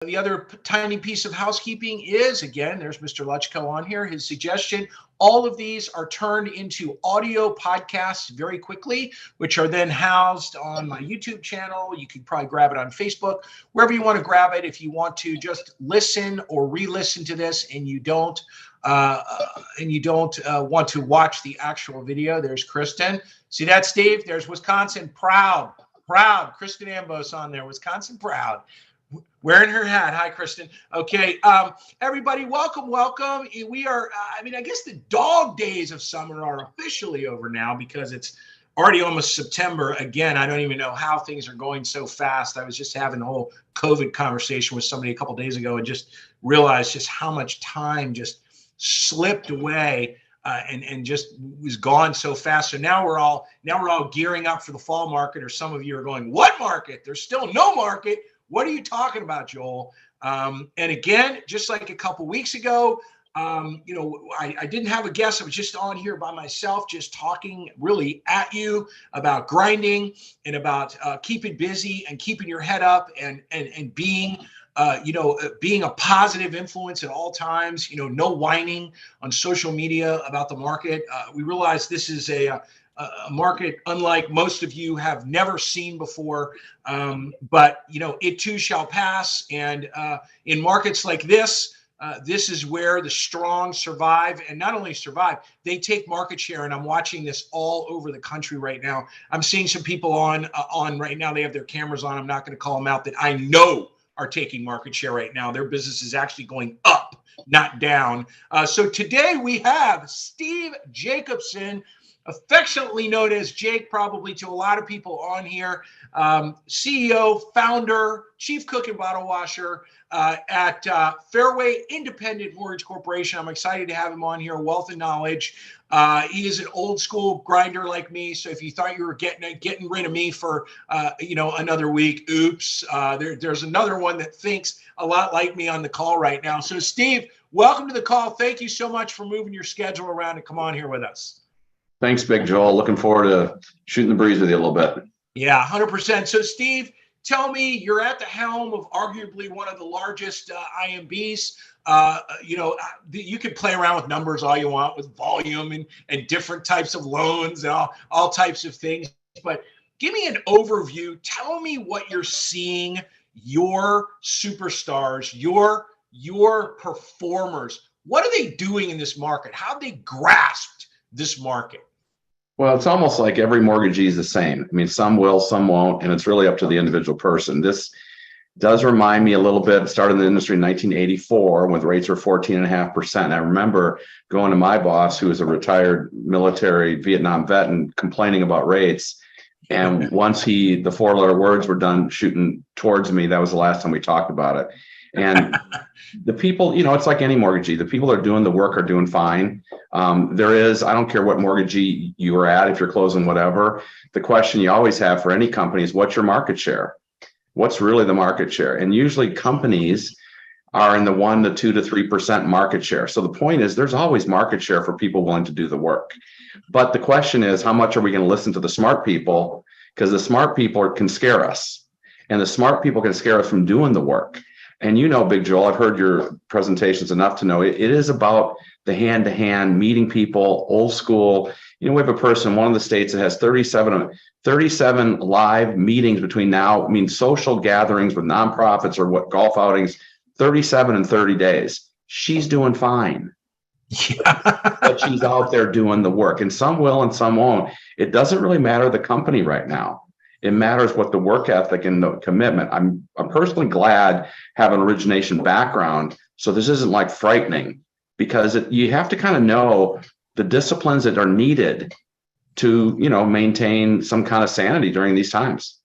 The other tiny piece of housekeeping is, again, there's Mr. Lutchko on here, his suggestion. All of these are turned into audio podcasts very quickly, which are then housed on my YouTube channel. You can probably grab it on Facebook, wherever you want to grab it. If you want to just listen or re-listen to this and you don't want to watch the actual video, there's Kristen. See that, Steve? There's Wisconsin proud. Kristen Ambos on there, Wisconsin proud. Wearing her hat. Hi, Kristen. Okay. Everybody, welcome. We are, I guess the dog days of summer are officially over now because it's already almost September. Again, I don't even know how things are going so fast. I was just having a whole COVID conversation with somebody a couple of days ago and just realized just how much time just slipped away and just was gone so fast. So now we're all gearing up for the fall market, or some of you are going, what market? There's still no market. What are you talking about, Joel? And again, just like a couple weeks ago, I didn't have a guest. I was just on here by myself, just talking really at you about grinding and about keeping busy and keeping your head up and being, being a positive influence at all times. No whining on social media about the market. We realize this is a market unlike most of you have never seen before, but it too shall pass. And in markets like this, this is where the strong survive, and not only survive, they take market share. And I'm watching this all over the country right now. I'm seeing some people on right now. They have their cameras on. I'm not going to call them out, that I know are taking market share right now. Their business is actually going up, not down. So today we have Steve Jacobson, affectionately known as Jake, probably to a lot of people on here, CEO, founder, chief cook and bottle washer at Fairway Independent Mortgage Corporation. I'm excited to have him on here, wealth of knowledge. He is an old school grinder like me. So if you thought you were getting rid of me for another week, oops. There's another one that thinks a lot like me on the call right now. So Steve, welcome to the call. Thank you so much for moving your schedule around to come on here with us. Thanks, Big Joel. Looking forward to shooting the breeze with you a little bit. Yeah, 100%. So, Steve, tell me, you're at the helm of arguably one of the largest IMBs. You can play around with numbers all you want, with volume and different types of loans and all types of things. But give me an overview. Tell me what you're seeing, your superstars, your performers. What are they doing in this market? How have they grasped this market? Well, it's almost like every mortgagee is the same. I mean, some will, some won't, and it's really up to the individual person. This does remind me a little bit. Started in the industry in 1984 when rates were 14.5%. I remember going to my boss, who was a retired military Vietnam vet, and complaining about rates. And once the 4-letter words were done shooting towards me, that was the last time we talked about it. And the people, it's like any mortgagee. The people that are doing the work are doing fine. I don't care what mortgagee you are at, if you're closing whatever, the question you always have for any company is, what's your market share? What's really the market share? And usually companies are in the 1 to 2 to 3% market share. So the point is, there's always market share for people willing to do the work. But the question is, how much are we going to listen to the smart people? Because the smart people can scare us, and the smart people can scare us from doing the work. And Big Joel, I've heard your presentations enough to know it is about the hand-to-hand, meeting people, old school. We have a person in one of the states that has 37 live meetings between now, social gatherings with nonprofits or golf outings, 37 in 30 days. She's doing fine. Yeah. But she's out there doing the work. And some will and some won't. It doesn't really matter the company right now. It matters what the work ethic and the commitment. I'm personally glad have an origination background, so this isn't like frightening, because you have to kind of know the disciplines that are needed to maintain some kind of sanity during these times.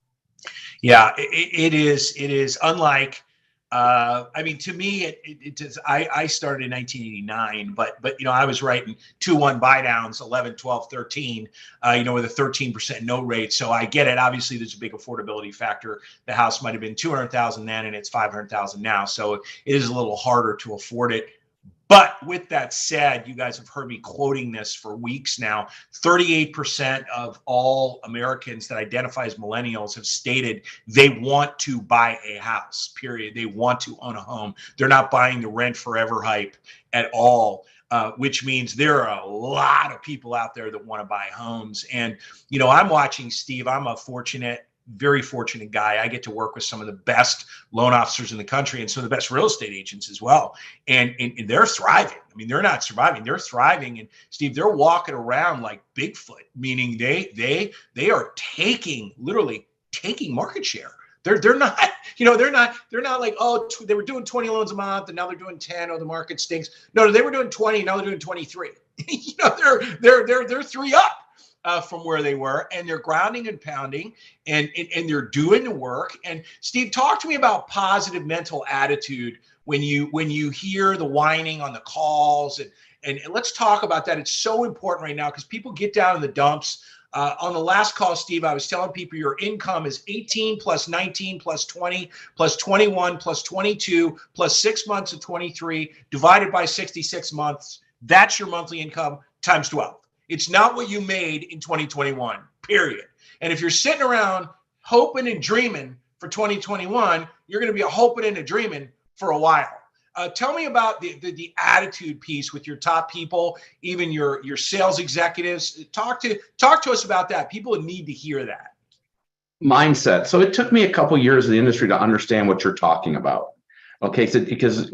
Yeah, it is unlike. To me, I started in 1989, but I was writing 2-1 buy downs, 11, 12, 13, with a 13% no rate. So I get it. Obviously, there's a big affordability factor. The house might have been $200,000 then, and it's $500,000 now. So it is a little harder to afford it. But with that said, you guys have heard me quoting this for weeks now. 38% of all Americans that identify as millennials have stated they want to buy a house, period. They want to own a home. They're not buying the rent forever hype at all. Which means there are a lot of people out there that want to buy homes. And, you know, I'm watching, Steve, I'm a very fortunate guy. I get to work with some of the best loan officers in the country and some of the best real estate agents as well. And they're thriving. I mean, they're not surviving, they're thriving. And Steve, they're walking around like Bigfoot, meaning they are literally taking market share. They're not, you know, they're not like, oh, they were doing 20 loans a month and now they're doing 10. Oh, the market stinks. No, they were doing 20. Now they're doing 23. You know, they're 3 up from where they were, and they're grounding and pounding, and they're doing the work. And Steve, talk to me about positive mental attitude when you hear the whining on the calls, and let's talk about that. It's so important right now because people get down in the dumps. On the last call, Steve, I was telling people your income is 18 plus 19 plus 20 plus 21 plus 22 plus 6 months of 23 divided by 66 months. That's your monthly income times 12. It's not what you made in 2021, period. And if you're sitting around hoping and dreaming for 2021, you're going to be hoping and dreaming for a while. Tell me about the attitude piece with your top people, even your sales executives. Talk to us about that. People need to hear that. Mindset. So it took me a couple years in the industry to understand what you're talking about. Okay, so because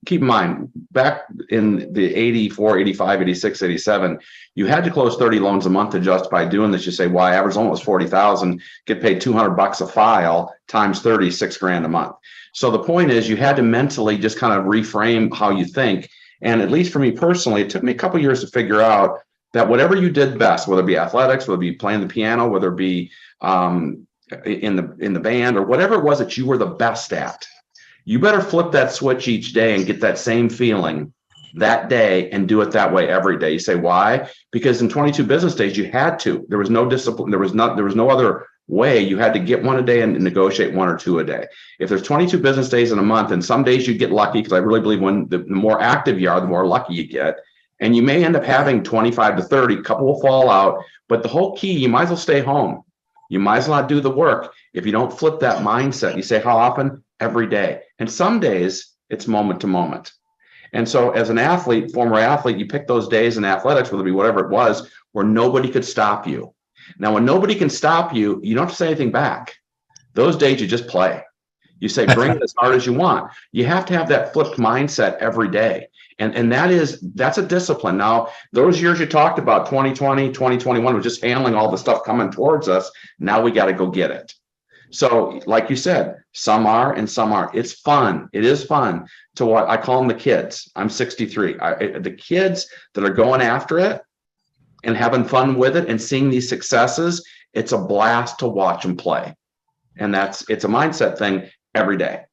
keep in mind, back in the 84, 85, 86, 87, you had to close 30 loans a month to justify doing this. You say, why? Average loan was 40,000, get paid $200 a file times 30, $6,000 a month. So the point is, you had to mentally just kind of reframe how you think. And at least for me personally, it took me a couple years to figure out that whatever you did best, whether it be athletics, whether it be playing the piano, whether it be in the band, or whatever it was that you were the best at, you better flip that switch each day and get that same feeling that day and do it that way every day. You say, why? Because in 22 business days, you had to. There was no discipline. There was no other way. You had to get one a day and negotiate 1 or 2 a day. If there's 22 business days in a month, and some days you get lucky, because I really believe when the more active you are, the more lucky you get. And you may end up having 25 to 30, a couple will fall out. But the whole key, you might as well stay home. You might as well not do the work. If you don't flip that mindset, you say, how often? Every day. And some days it's moment to moment. And so as an athlete, former athlete, you pick those days in athletics, whether it be whatever it was, where nobody could stop you. Now, when nobody can stop you, you don't have to say anything back. Those days you just play. You say, bring it as hard as you want. You have to have that flipped mindset every day. And that's a discipline. Now, those years you talked about, 2020, 2021, was just handling all the stuff coming towards us. Now we got to go get it. So like you said, some are and some aren't. It's fun. It is fun to what I call them the kids. I'm 63. The kids that are going after it and having fun with it and seeing these successes, it's a blast to watch them play. And it's a mindset thing every day.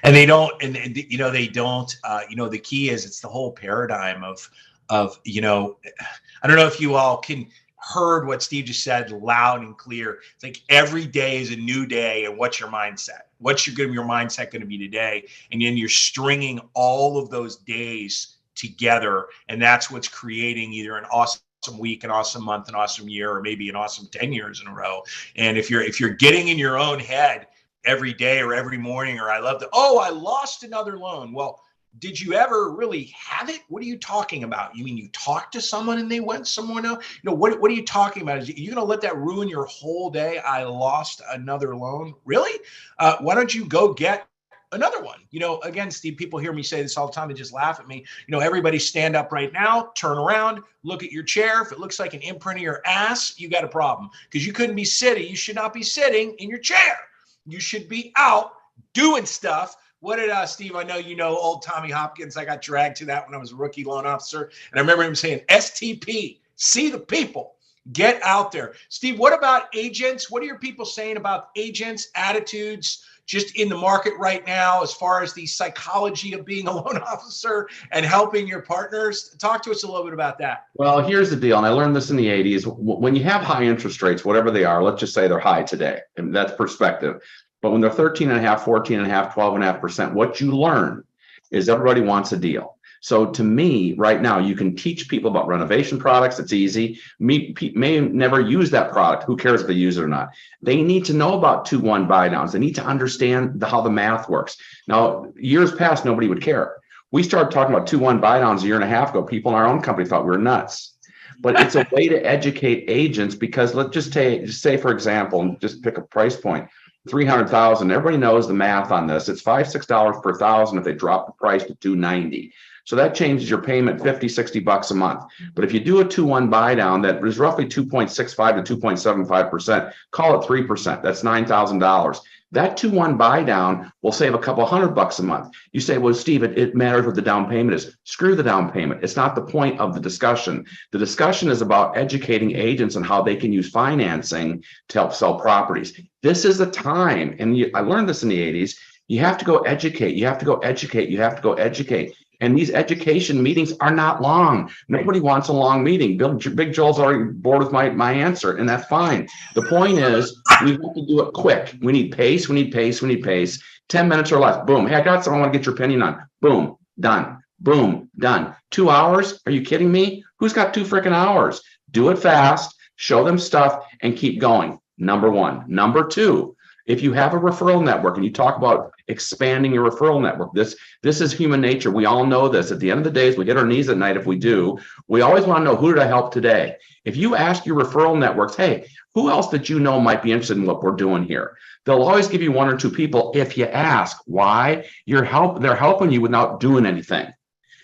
And they don't, the key is it's the whole paradigm of, I don't know if you all can heard what Steve just said loud and clear. It's like every day is a new day. And what's your mindset? What's your mindset going to be today? And then you're stringing all of those days together. And that's what's creating either an awesome week, an awesome month, an awesome year, or maybe an awesome 10 years in a row. And if you're getting in your own head every day or every morning, or I lost another loan. Well, did you ever really have it? What are you talking about? You mean you talked to someone and they went somewhere else? What are you talking about? Are you going to let that ruin your whole day? I lost another loan. Really? Why don't you go get another one? Again, Steve, people hear me say this all the time. They just laugh at me. Everybody stand up right now, turn around, look at your chair. If it looks like an imprint of your ass, you got a problem, because you couldn't be sitting. You should not be sitting in your chair. You should be out doing stuff. What did Steve? I know old Tommy Hopkins. I got dragged to that when I was a rookie loan officer, and I remember him saying, "STP, see the people, get out there." Steve, what about agents? What are your people saying about agents' attitudes just in the market right now, as far as the psychology of being a loan officer and helping your partners? Talk to us a little bit about that. Well, here's the deal, and I learned this in the 80s. When you have high interest rates, whatever they are, let's just say they're high today, and that's perspective. But when they're 13.5%, 14.5%, 12.5%, what you learn is everybody wants a deal. So to me, right now, you can teach people about renovation products. It's easy. May never use that product. Who cares if they use it or not? They need to know about 2-1 buy downs. They need to understand how the math works. Now, years past, nobody would care. We started talking about 2-1 buy downs a year and a half ago. People in our own company thought we were nuts. But it's a way to educate agents, because let's just say, for example, just pick a price point. 300,000. Everybody knows the math on this. It's $5-6 per thousand if they drop the price to 290. So that changes your payment $50-60 a month. But if you do a 2-1 buy down that is roughly 2.65 to 2.75%, call it 3%. That's $9,000. That 2-1 buy down will save a couple $100 a month. You say, well, Steve, it matters what the down payment is. Screw the down payment. It's not the point of the discussion. The discussion is about educating agents on how they can use financing to help sell properties. This is a time, and I learned this in the 80s, you have to go educate. You have to go educate. You have to go educate. And these education meetings are not long. Nobody wants a long meeting. Big Joel's already bored with my answer, and that's fine. The point is, we have to do it quick. We need pace. We need pace. We need pace. 10 minutes or less. Boom. Hey, I got something I want to get your opinion on. Boom. Done. Boom. Done. 2 hours? Are you kidding me? Who's got 2 freaking hours? Do it fast. Show them stuff and keep going. Number one. Number two, if you have a referral network and you talk about expanding your referral network, this is human nature. We all know this. At the end of the day, we hit our knees at night if we do. We always want to know, who did I help today? If you ask your referral networks, hey, who else that you know might be interested in what we're doing here? They'll always give you 1 or 2 people if you ask. Why? They're helping you without doing anything.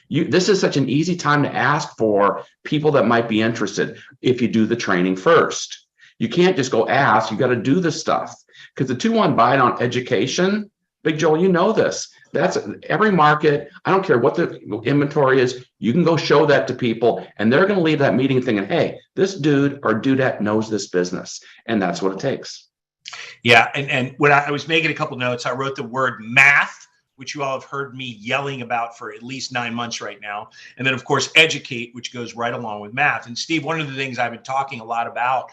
This is such an easy time to ask for people that might be interested if you do the training first. You can't just go ask. You got to do the stuff. Because the 2-1 buy down education, Big Joel, you know this. That's every market. I don't care what the inventory is. You can go show that to people, and they're going to leave that meeting thinking, hey, this dude or dudette knows this business. And that's what it takes. Yeah. And when I was making a couple notes, I wrote the word math, which you all have heard me yelling about for at least 9 months right now. And then, of course, educate, which goes right along with math. And Steve, one of the things I've been talking a lot about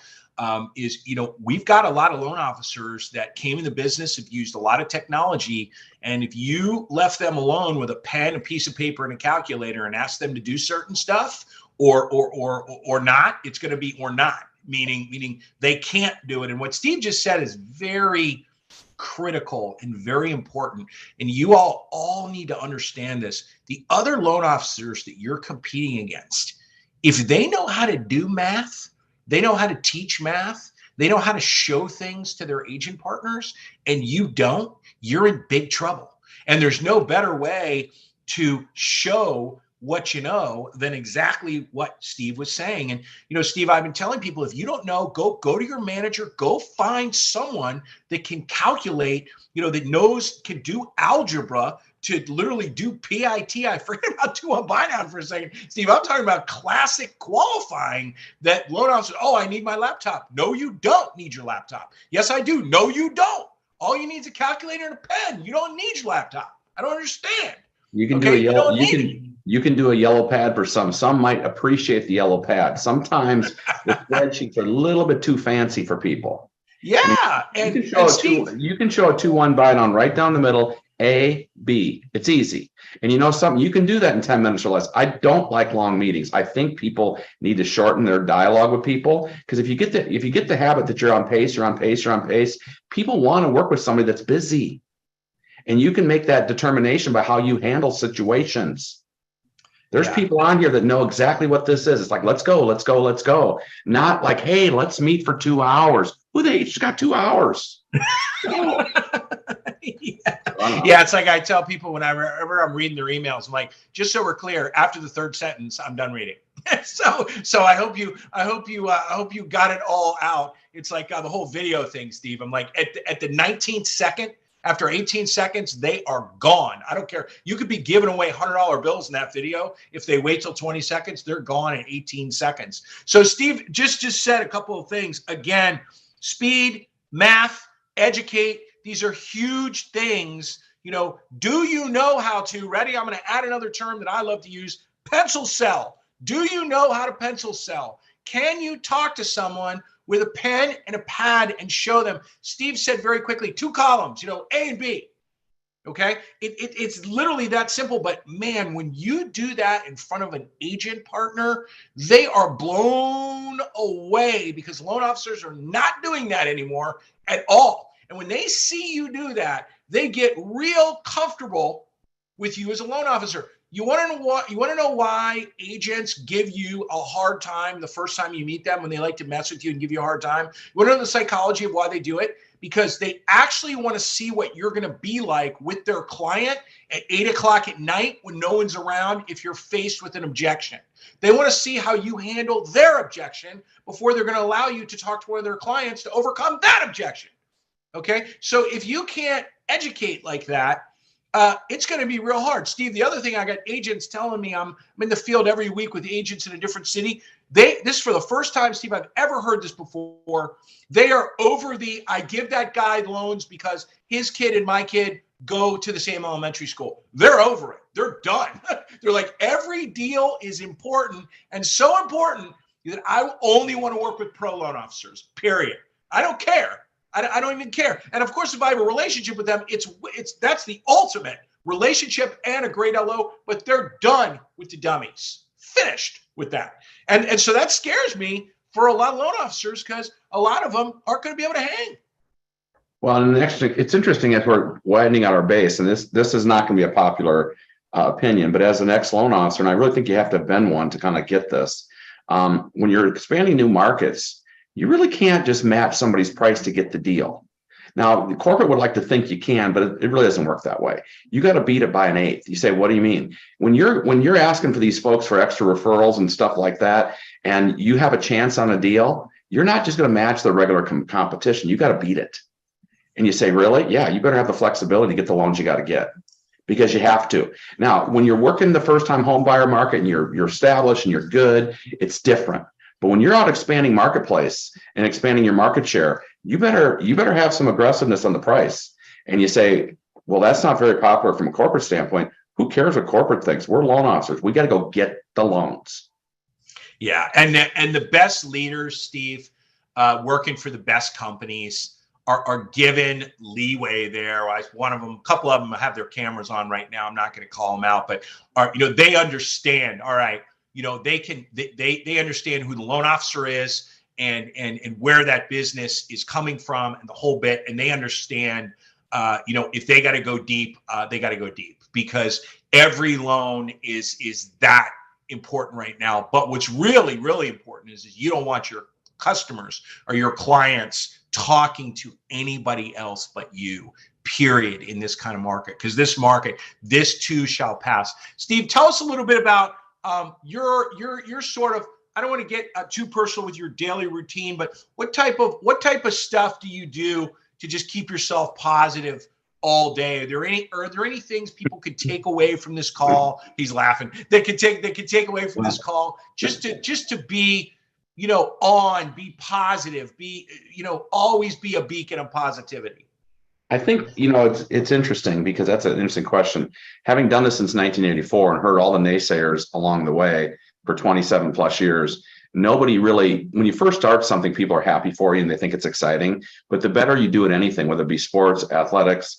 is, we've got a lot of loan officers that came in the business, have used a lot of technology. And if you left them alone with a pen, a piece of paper, and a calculator and asked them to do certain stuff or not, it's going to be or not, meaning they can't do it. And what Steve just said is very critical and very important. And you all need to understand this. The other loan officers that you're competing against, if they know how to do math, they know how to teach math, they know how to show things to their agent partners, and you don't, you're in big trouble. And there's no better way to show what you know than exactly what Steve was saying. And, Steve, I've been telling people, if you don't know, go to your manager, go find someone that can calculate, that can do algebra to literally do PIT. I forget about 2-1 buy down for a second. Steve, I'm talking about classic qualifying that loan officers, I need my laptop. No, you don't need your laptop. Yes, I do. No, you don't. All you need is a calculator and a pen. You don't need your laptop. I don't understand. You can do a yellow. You can do a yellow pad for some. Some might appreciate the yellow pad. Sometimes the spreadsheets are a little bit too fancy for people. Yeah, you can show a 2-1 buy down right down the middle. A, B. It's easy. And you know something? You can do that in 10 minutes or less. I don't like long meetings. I think people need to shorten their dialogue with people, because if you get the habit that you're on pace, people want to work with somebody that's busy. And you can make that determination by how you handle situations. There's people on here that know exactly what this is. It's like, let's go, let's go, let's go. Not like, hey, let's meet for 2 hours. Who they each got 2 hours? No. Yeah, it's like I tell people whenever I'm reading their emails, I'm like, just so we're clear, after the 3rd sentence, I'm done reading. So I hope you got it all out. It's like the whole video thing, Steve. I'm like, at the 19th second, after 18 seconds, they are gone. I don't care. You could be giving away $100 bills in that video. If they wait till 20 seconds, they're gone in 18 seconds. So Steve just said a couple of things. Again, speed, math, educate. These are huge things. Do you know how to, ready? I'm going to add another term that I love to use, pencil sell. Do you know how to pencil sell? Can you talk to someone with a pen and a pad and show them? Steve said very quickly, 2 columns, A and B. Okay. It's literally that simple. But man, when you do that in front of an agent partner, they are blown away because loan officers are not doing that anymore at all. And when they see you do that, they get real comfortable with you as a loan officer. You want to know what? You want to know why agents give you a hard time the first time you meet them when they like to mess with you and give you a hard time? You want to know the psychology of why they do it? Because they actually want to see what you're going to be like with their client at 8 o'clock at night when no one's around if you're faced with an objection. They want to see how you handle their objection before they're going to allow you to talk to one of their clients to overcome that objection. Okay, so if you can't educate like that, it's going to be real hard. Steve, the other thing, I got agents telling me, I'm in the field every week with agents in a different city. This for the first time, Steve, I've ever heard this before. They are over I give that guy loans because his kid and my kid go to the same elementary school. They're over it. They're done. They're like, every deal is important, and so important that I only want to work with pro loan officers, period. I don't care. I don't even care. And of course, if I have a relationship with them, that's the ultimate relationship and a great LO, but they're done with the dummies, finished with that. And so that scares me for a lot of loan officers because a lot of them aren't going to be able to hang. Well, and it's interesting as we're widening out our base, and this is not going to be a popular opinion, but as an ex-loan officer, and I really think you have to have been one to kind of get this, when you're expanding new markets, you really can't just match somebody's price to get the deal. Now, the corporate would like to think you can, but it really doesn't work that way. You got to beat it by an eighth. You say, what do you mean? When you're asking for these folks for extra referrals and stuff like that, and you have a chance on a deal, you're not just going to match the regular competition. You got to beat it. And you say, really? Yeah, you better have the flexibility to get the loans you got to get because you have to. Now, when you're working the first-time home buyer market and you're established and you're good, it's different. But when you're out expanding marketplace and expanding your market share, you better have some aggressiveness on the price. And you say, well, that's not very popular from a corporate standpoint. Who cares what corporate thinks? We're loan officers. We got to go get the loans. Yeah, and the best leaders, Steve, working for the best companies are given leeway there. One of them, a couple of them have their cameras on right now. I'm not going to call them out, but they understand. All right. They understand who the loan officer is and where that business is coming from and the whole bit. And they understand, if they got to go deep, they got to go deep because every loan is that important right now. But what's really, really important is you don't want your customers or your clients talking to anybody else but you, period, in this kind of market. Because this too shall pass. Steve, tell us a little bit about your sort of, I don't want to get too personal with your daily routine, but what type of stuff do you do to just keep yourself positive all day? Are there any things people could take away from this call? He's laughing. They could take away from this call just to be, be positive, always be a beacon of positivity. I think, it's interesting because that's an interesting question. Having done this since 1984 and heard all the naysayers along the way for 27 plus years, nobody really, when you first start something, people are happy for you and they think it's exciting. But the better you do at anything, whether it be sports, athletics,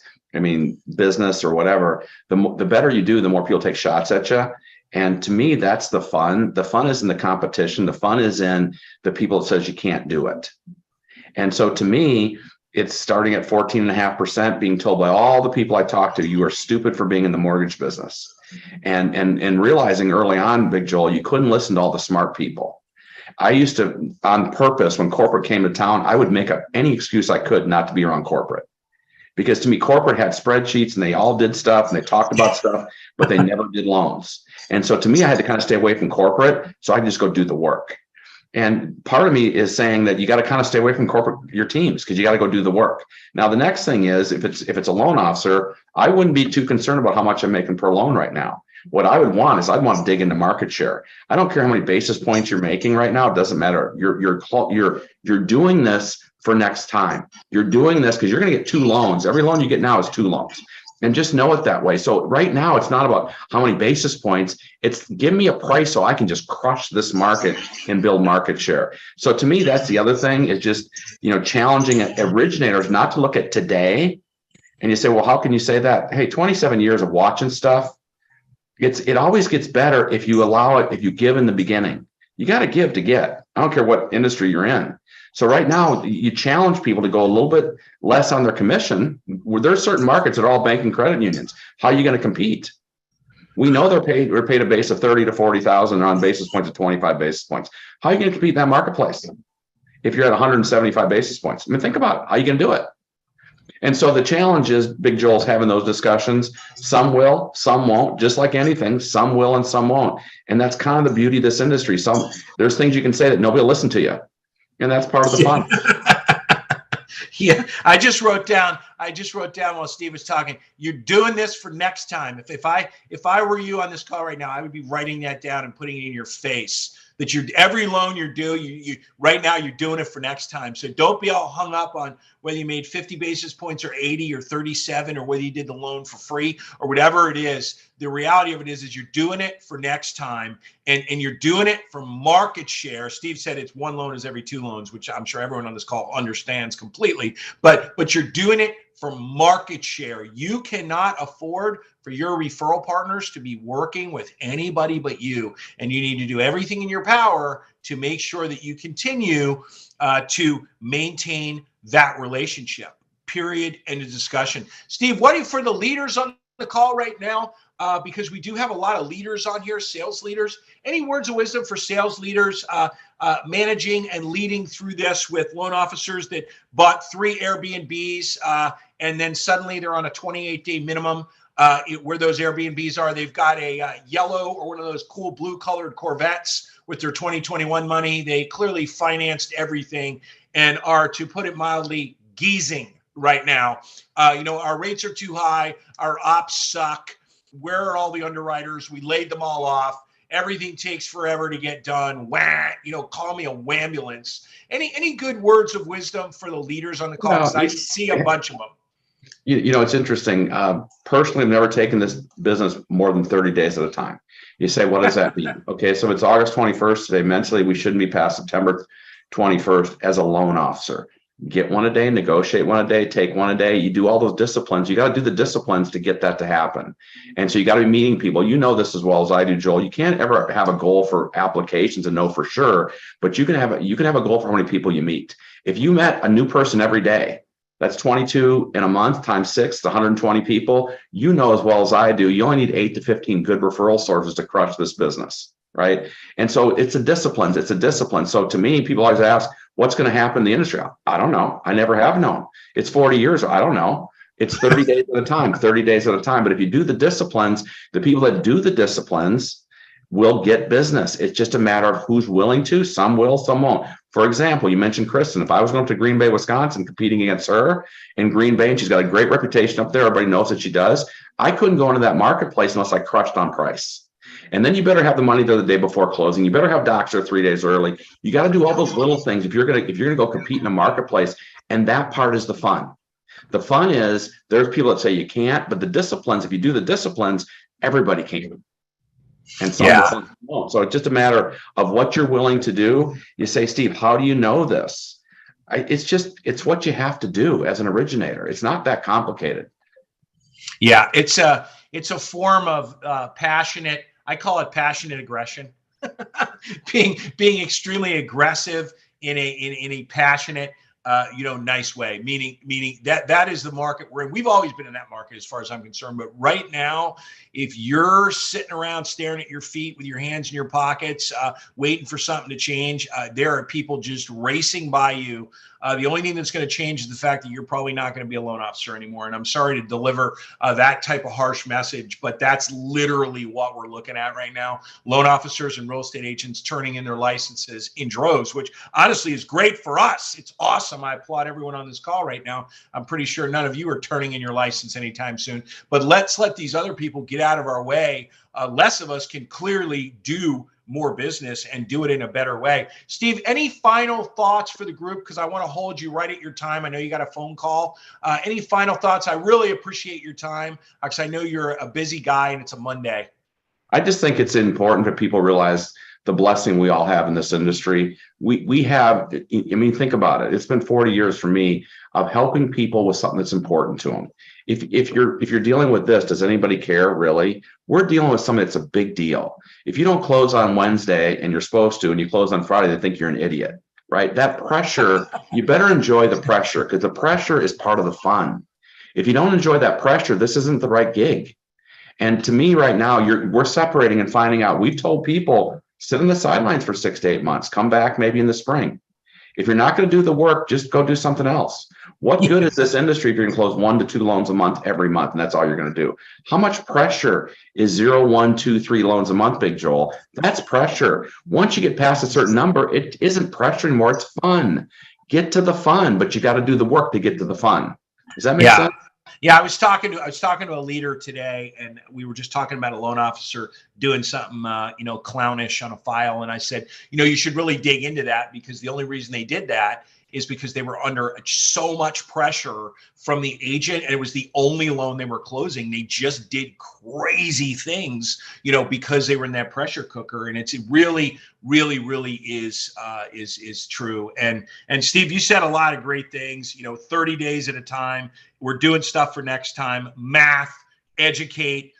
business or whatever, the better you do, the more people take shots at you. And to me, that's the fun. The fun is in the competition. The fun is in the people that says you can't do it. And so to me, it's starting at 14.5%, being told by all the people I talk to, you are stupid for being in the mortgage business. And realizing early on, Big Joel, you couldn't listen to all the smart people. I used to, on purpose, when corporate came to town, I would make up any excuse I could not to be around corporate. Because to me, corporate had spreadsheets and they all did stuff and they talked about stuff, but they never did loans. And so to me, I had to kind of stay away from corporate so I could just go do the work. And part of me is saying that you got to kind of stay away from your teams because you got to go do the work. Now, the next thing is if it's a loan officer, I wouldn't be too concerned about how much I'm making per loan right now. What I would want is I'd want to dig into market share. I don't care how many basis points you're making right now. It doesn't matter. You're doing this for next time. You're doing this because you're going to get 2 loans. Every loan you get now is 2 loans. And just know it that way. So right now, it's not about how many basis points. It's give me a price so I can just crush this market and build market share. So to me, that's the other thing is just, challenging originators not to look at today And you say, well, how can you say that? Hey, 27 years of watching stuff, it always gets better if you allow it, if you give in the beginning. You got to give to get. I don't care what industry you're in. So right now, you challenge people to go a little bit less on their commission. There's certain markets that are all banking credit unions. How are you going to compete? We know we're paid a base of 30 to 40,000 on basis points of 25 basis points. How are you going to compete in that marketplace if you're at 175 basis points? I mean, think about it. How are you going to do it? And so the challenge is Big Joel's having those discussions. Some will, some won't, just like anything, some will and some won't. And that's kind of the beauty of this industry. There's things you can say that nobody will listen to you. And that's part of the fun. Yeah, I just wrote down while Steve was talking, you're doing this for next time. If I were you on this call right now, I would be writing that down and putting it in your face. That every loan you're due, you right now you're doing it for next time. So don't be all hung up on whether you made 50 basis points or 80 or 37 or whether you did the loan for free or whatever it is. The reality of it is you're doing it for next time, and you're doing it for market share. Steve said it's one loan is every two loans, which I'm sure everyone on this call understands completely. But you're doing it for market share. You cannot afford for your referral partners to be working with anybody but you. And you need to do everything in your power to make sure that you continue to maintain that relationship, period. End of discussion. Steve, what for the leaders on the call right now? Because we do have a lot of leaders on here, sales leaders. Any words of wisdom for sales leaders managing and leading through this with loan officers that bought 3 Airbnbs and then suddenly they're on a 28-day minimum where those Airbnbs are? They've got a yellow or one of those cool blue colored Corvettes with their 2021 money. They clearly financed everything and are, to put it mildly, geezing right now. Our rates are too high. Our ops suck. Where are all the underwriters? We laid them all off. Everything takes forever to get done. Wah, call me a wambulance. Any good words of wisdom for the leaders on the call? Because I see a bunch of them. It's interesting. Personally, I've never taken this business more than 30 days at a time. You say, what does that mean? Okay, so it's August 21st today. Mentally, we shouldn't be past September 21st as a loan officer. Get one a day, negotiate one a day, take one a day. You do all those disciplines. You got to do the disciplines to get that to happen. And so you got to be meeting people. You know this as well as I do, Joel. You can't ever have a goal for applications and know for sure, but you can have a goal for how many people you meet. If you met a new person every day, that's 22 in a month times 6, it's 120 people. You know as well as I do, you only need 8 to 15 good referral sources to crush this business, right? And so it's a discipline. It's a discipline. So to me, people always ask, what's going to happen in the industry? I don't know. I never have known. It's 40 years. I don't know. It's 30 days at a time, 30 days at a time. But if you do the disciplines, the people that do the disciplines will get business. It's just a matter of who's willing to. Some will, some won't. For example, you mentioned Kristen. If I was going to Green Bay, Wisconsin, competing against her in Green Bay, and she's got a great reputation up there, everybody knows that she does, I couldn't go into that marketplace unless I crushed on price. And then you better have the money there the day before closing. You better have docs there 3 days early. You got to do all those little things if you're gonna go compete in a marketplace. And that part is the fun. The fun is there's people that say you can't, but the disciplines, if you do the disciplines, everybody can. And some won't. So it's just a matter of what you're willing to do. You say, Steve, how do you know this? It's what you have to do as an originator. It's not that complicated. Yeah, it's a form of passionate. I call it passionate aggression. being extremely aggressive in a passionate, nice way. Meaning that is the market we're in. We've always been in that market as far as I'm concerned. But right now, if you're sitting around staring at your feet with your hands in your pockets, waiting for something to change, there are people just racing by you. The only thing that's going to change is the fact that you're probably not going to be a loan officer anymore. And I'm sorry to deliver that type of harsh message, but that's literally what we're looking at right now. Loan officers and real estate agents turning in their licenses in droves, which honestly is great for us. It's awesome. I applaud everyone on this call right now. I'm pretty sure none of you are turning in your license anytime soon, but let's let these other people get out of our way. Less of us can clearly do more business and do it in a better way. Steve, any final thoughts for the group? Because I want to hold you right at your time. I know you got a phone call. Any final thoughts? I really appreciate your time because I know you're a busy guy and it's a Monday. I just think it's important that people realize the blessing we all have in this industry. We have, I mean, think about it. It's been 40 years for me of helping people with something that's important to them. If you're dealing with this, does anybody care really? We're dealing with something that's a big deal. If you don't close on Wednesday and you're supposed to, and you close on Friday, they think you're an idiot, right? That pressure, you better enjoy the pressure, because the pressure is part of the fun. If you don't enjoy that pressure, this isn't the right gig. And to me right now, we're separating and finding out. We've told people, sit on the sidelines for 6 to 8 months, come back maybe in the spring. If you're not going to do the work, just go do something else. What good is this industry if you're going to close 1 to 2 loans a month every month, and that's all you're going to do? How much pressure is 0, 1, 2, 3 loans a month, Big Joel? That's pressure. Once you get past a certain number, it isn't pressure anymore. It's fun. Get to the fun, but you got to do the work to get to the fun. Does that make sense? Yeah, I was talking to a leader today, and we were just talking about a loan officer doing something, clownish on a file. And I said, you should really dig into that, because the only reason they did that is because they were under so much pressure from the agent, and it was the only loan they were closing. They just did crazy things, because they were in that pressure cooker. And it's really, really, really is true. And Steve, you said a lot of great things. 30 days at a time. We're doing stuff for next time. Math, educate.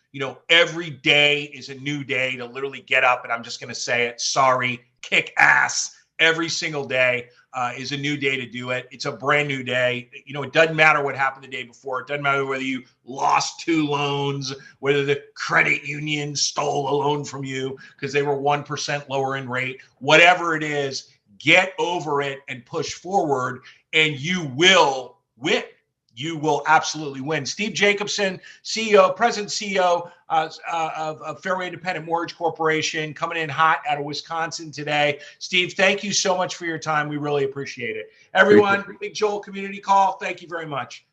Every day is a new day to literally get up, and I'm just going to say it. Sorry, kick ass. Every single day is a new day to do it. It's a brand new day. It doesn't matter what happened the day before. It doesn't matter whether you lost 2 loans, whether the credit union stole a loan from you because they were 1% lower in rate. Whatever it is, get over it and push forward, and you will win. You will absolutely win. Steve Jacobson, President CEO of Fairway Independent Mortgage Corporation, coming in hot out of Wisconsin today. Steve, thank you so much for your time. We really appreciate it. Everyone, Big Joel Community Call, thank you very much.